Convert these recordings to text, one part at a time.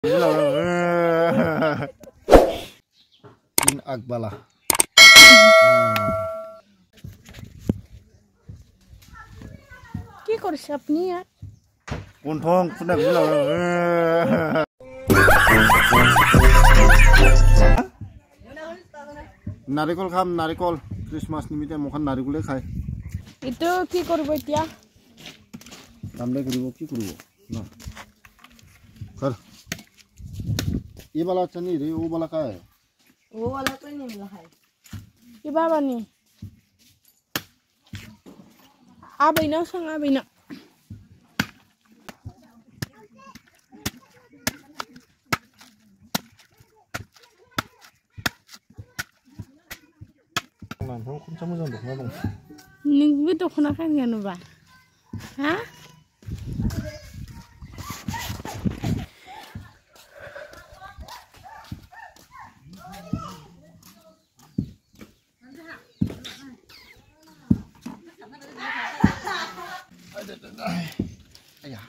तीन आगबाला কি করছে আপনি আর কোনঠং ফুনা বিলা নারিকল খাম নারিকল ক্রিসমাস নিমিতে মখান নারিকলে খায় ইতো কি করব এতিয়া কামলে করিব কি করব না कर ये वाला चनी रे वो वाला का है वो वाला तो नहीं मिला है ये बाबा नहीं आबै ना संग आबै ना नानखौ खनसे मोजां दखना दं नोंबो दखना गानगोनबा हा Ayah.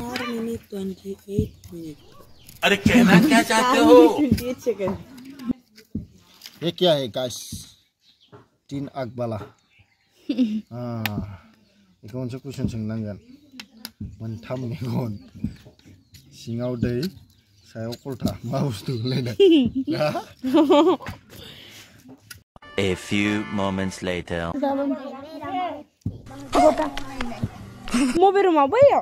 और मिनट 28 मिनट अरे कहना क्या चाहते हो 28 सेकंड ये क्या है गाइस तीन आगबाला हाँ ये कौन सा क्वेश्चन सोंनांगोन मोनथाम मेगन सिङाव दै सायाव कलथा मा बुस्थु गोलैनाय A few moments later. Mau berumah apa ya?